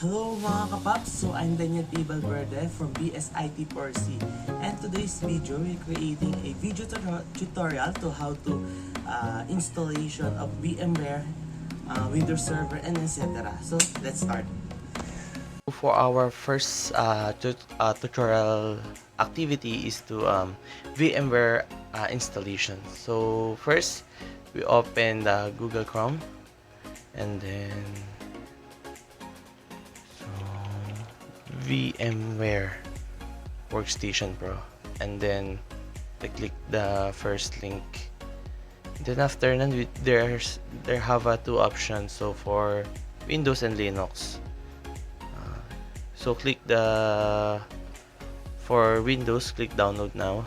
Hello mga kapaps! So I'm Daniel P. Valverde from BSIT4C, and today's video we're creating a video tutorial to how to installation of VMware, Windows Server, and etc. So let's start. For our first tutorial activity is to VMware installation. So first, we open the Google Chrome, and then so VMware Workstation Pro, and then I click the first link. Then after that, there have two options. So for Windows and Linux. So click the for Windows, click download now.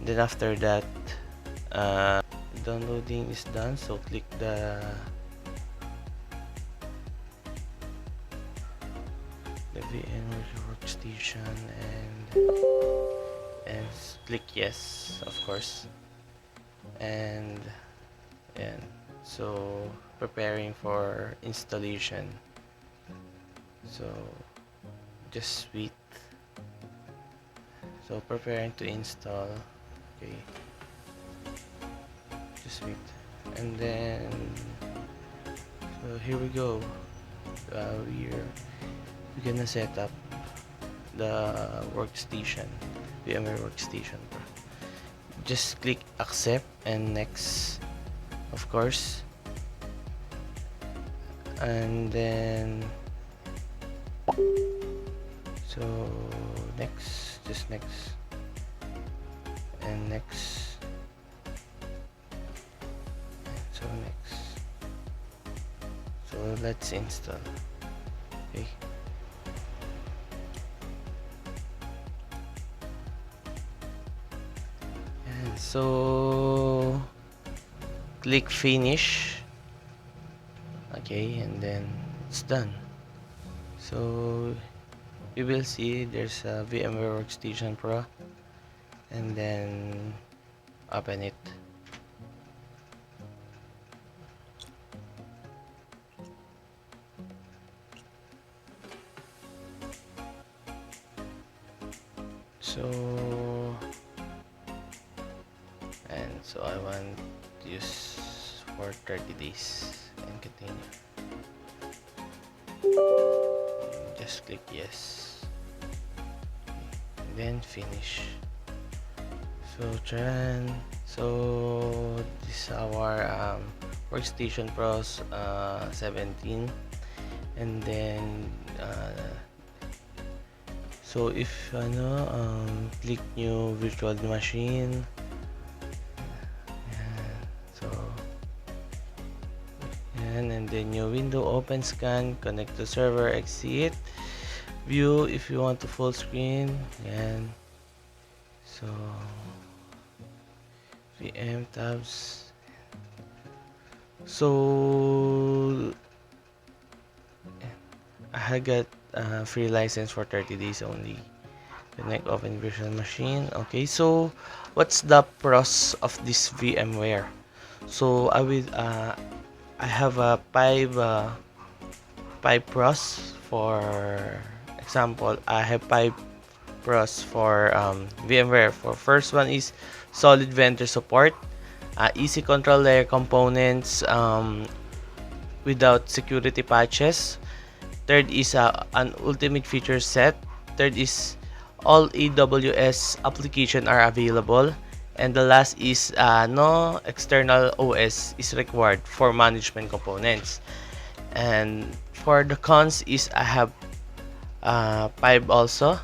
Then after that, downloading is done. So click the VMware workstation and click yes, of course. And so preparing for installation. So just wait. So preparing to install. Okay, just wait. And then so here we go. We're gonna set up the workstation, VMware workstation. Just click accept and next, of course. And then so next, just next, and next, and so next. So let's install. Okay. And so click finish. Okay, and then it's done. So you will see there's a VMware Workstation Pro, and then open it. So I want to use for 30 days and continue. Just click yes, and then finish. So this is our workstation pros 17, and then so if click new virtual machine. So and then new window, open, scan, connect to server, exit, view if you want to full screen. And so VM tabs. So I got free license for 30 days only. Connect, open virtual machine. Okay, so what's the pros of this VMware? So I have a five pros. For example, I have five pros for VMware. For first one is solid vendor support, easy control layer components without security patches. Third is an ultimate feature set. Third is all AWS application are available. And the last is no external OS is required for management components. And for the cons is I have five also.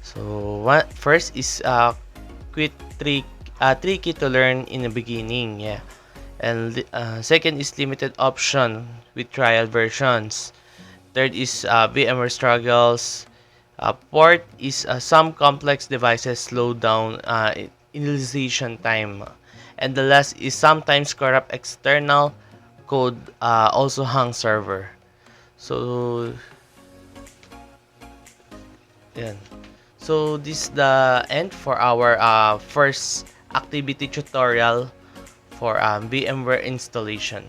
So first is quit tricky to learn in the beginning, yeah. And second is limited option with trial versions. Third is VMware struggles. Fourth is some complex devices slow down initialization time. And the last is sometimes corrupt external code also hang server. So yan. So this is the end for our first activity tutorial for VMware installation.